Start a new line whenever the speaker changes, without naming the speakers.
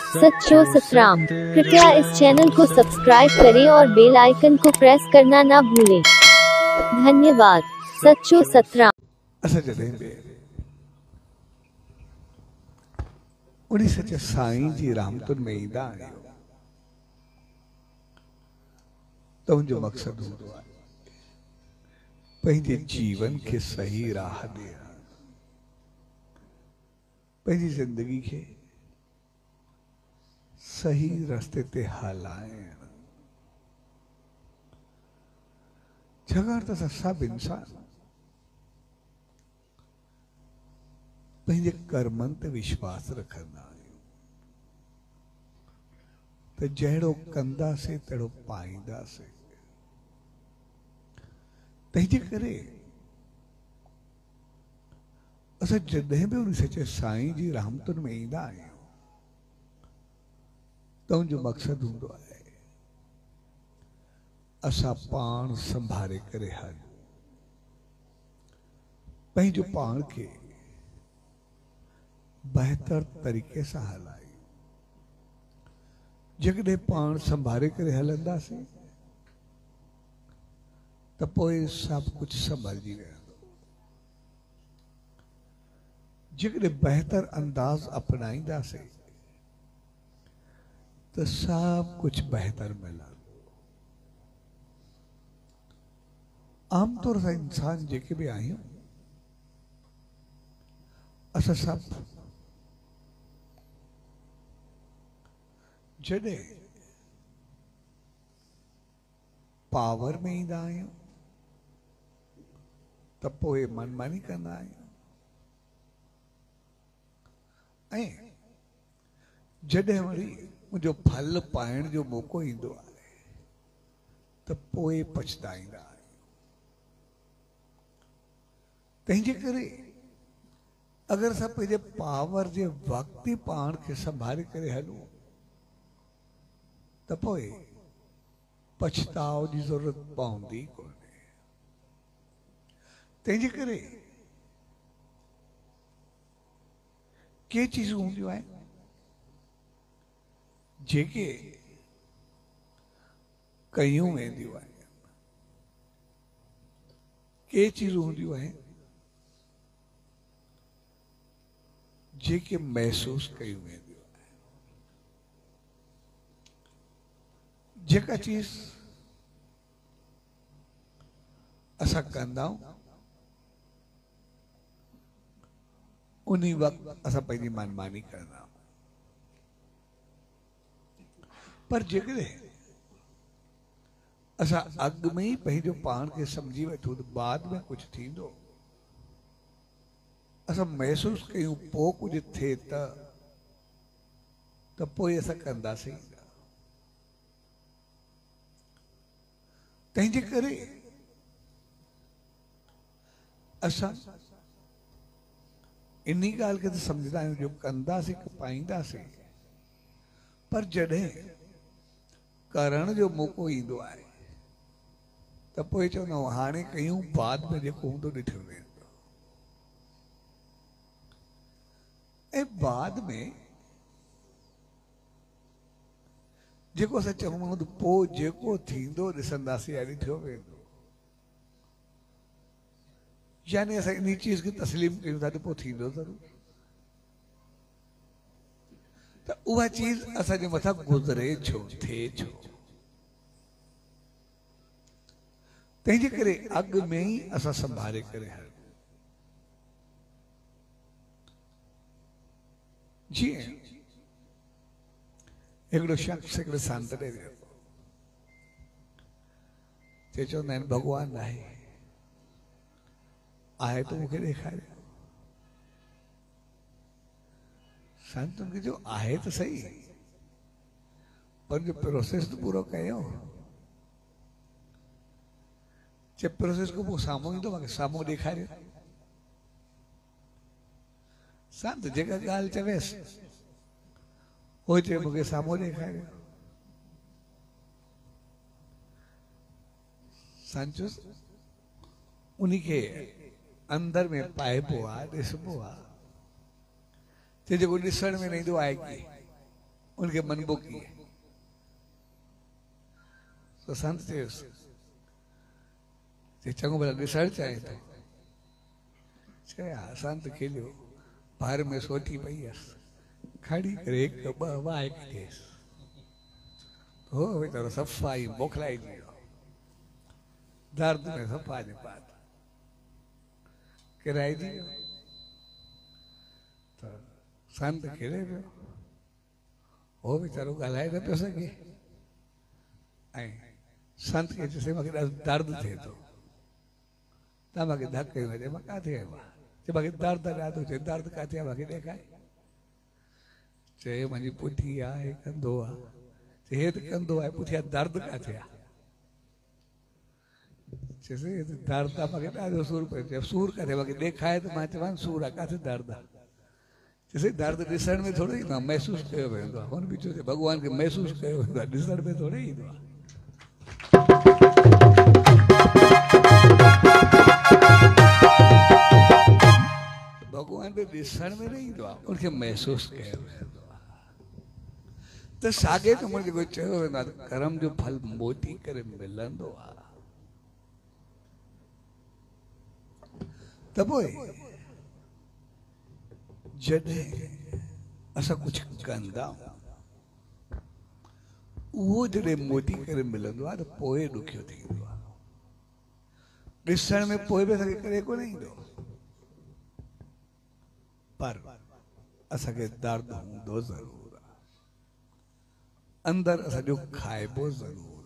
सच्चो सतराम। कृपया इस चैनल को सब्सक्राइब करें और बेल आइकन को प्रेस करना ना भूलें। धन्यवाद। सच्चो सतराम।
असां जॾहिं बि उन सच साईं जी रहमतुनि में ईंदा आहियूं त उनजो मक़सदु हूंदो आहे पंहिंजे जीवन खे सही राह ॾियण, पंहिंजी ज़िंदगी खे सही रस्ते ते हलाइण। छाकाणि त असां सभु इंसान पंहिंजे कर्मनि ते विश्वास रखंदा आहियूं त जहिड़ो कंदासीं तहिड़ो पाईंदासीं। तंहिंजे करे असां जॾहिं बि उन सचे साईं जी रहमतुनि में ईंदा आहियूं त उनजो मक़सदु हूंदो आहे असां पाण संभाले करे हलूं, पंहिंजो पाण खे बहितर तरीक़े सां हलायूं। जेकॾहिं पाण संभाले करे हलंदासीं त पोइ सभु कुझु संभलिजी वेंदो। जेकॾहिं बहितर अंदाज़ अपनाईंदासीं त सभु कुझु बहितर मिलंदो। आमतौर सां इंसान जेके बि आहियूं असां सभु जॾहिं पावर में ईंदा आहियूं त पोइ मनमानी कंदा आहियूं, ऐं जॾहिं वरी मुंहिंजो फल पाइण जो मौक़ो ईंदो आहे त पोइ पछताईंदा आहियूं। तंहिंजे करे अगरि असां पंहिंजे पावर जे वक़्तु ई पाण खे संभाले करे हलूं त पोइ पछताव जी ज़रूरत पवंदी कोन्हे। तंहिंजे करे के चीज़ूं हूंदियूं आहिनि जेके कयूं वेंदियूं आहिनि, के चीज़ूं हूंदियूं आहिनि जेके महसूस कयूं वेंदियूं आहिनि। जेका चीज़ असां कंदा आहियूं उन वक़्तु असां पंहिंजी मनमानी कंदा आहियूं, पर जेकॾहिं असां अॻु में ई पंहिंजो पाण खे सम्झी वठूं त बाद में कुझु थींदो, असां महसूस कयूं पोइ कुझु थिए त पोइ असां कंदासीं। तंहिंजे करे असां इन ॻाल्हि खे त सम्झंदा आहियूं जो कंदासीं कि पाईंदासीं, पर जॾहिं करण जो मौक़ो ईंदो आहे त पोइ चवंदा आहियूं हाणे कयूं, बाद में जेको हूंदो ॾिठो वेंदो। ऐं बाद में जेको असां चऊं त पोइ जेको थींदो ॾिसंदासीं या ॾिठो वेंदो, यानी असां इन चीज़ खे तस्लीम कयूं था त पोइ थींदो ज़रूर, त उहा चीज़ असांजे मथां गुज़रे छो, थिए छो। तंहिंजे करे अॻु में ई असां संभाले करे हलूं। जीअं हिकिड़ो शख़्स हिकिड़े संत ॾे वियो, चवंदा आहिनि भॻवानु आहे त मूंखे ॾेखारियो। संत उनखे जो आहे त सही, पर जो प्रोसेस त पूरो कयो। जब प्रोसेस को पोइ साम्हूं ईंदो मूंखे साम्हूं ॾेखारियो। संत जेका ॻाल्हि चवेसि उहो चए मूंखे साम्हूं ॾेखारियो। संत उनखे अंदर में पाइबो आहे, ॾिसबो आहे, जेको ॾिसण में न ईंदो आहे की उनके मनबो की तो संत चयो चङो भला ॾिसणु चाहे थो चए हा संत खिलियो भार में सोटी पई हुयसि खड़ी करे हिकु ॿ वाए कढियसि हो वीचारो सफ़ाई मोकिलाए ॾियो दर्द में सफ़ा ने पात किराए ॾियो त संत खिले पियो हो वीचारो ॻाल्हाए न पियो सघे ऐं संत खे चयोसि मूंखे ॾाढो दर्द थिए थो तव्हां मूंखे धक कयो चए मां किथे आयो आहे चए मूंखे दर्द ॾाढो थिए दर्द किथे आहे मूंखे ॾेखारे चए मुंहिंजी पुठी आहे कंधो आहे चए हे त कंधो आहे पुठियां दर्द किथे आहे चएसि दर्द आहे मूंखे ॾाढो सूर पियो चए सूर किथे मूंखे ॾेखारे त मां चवां सूर आहे किथे दर्द आहे चएसि दर्द ॾिसण में थोरो ईंदो आहे महसूसु कयो वेंदो आहे हुन बि चयो भॻवान खे महसूसु कयो वेंदो आहे ॾिसण में थोरो ईंदो आहे भगवान पे ॾिसण में न ईंदो आहे उनखे महसूसु कयो वेंदो आहे त साॻे नमूने जेको चयो वेंदो आहे कर्म जो फल मोटी करे मिलंदो आहे त पोइ जॾहिं असां कुझु कंदा उहो जॾहिं मोटी करे मिलंदो आहे त पोइ ॾुखियो थींदो आहे ॾिसण में पोइ बि असांखे करे कोन ईंदो पर असांखे दर्द हूंदो ज़रूर आहे अंदरि असांजो खाइबो ज़रूर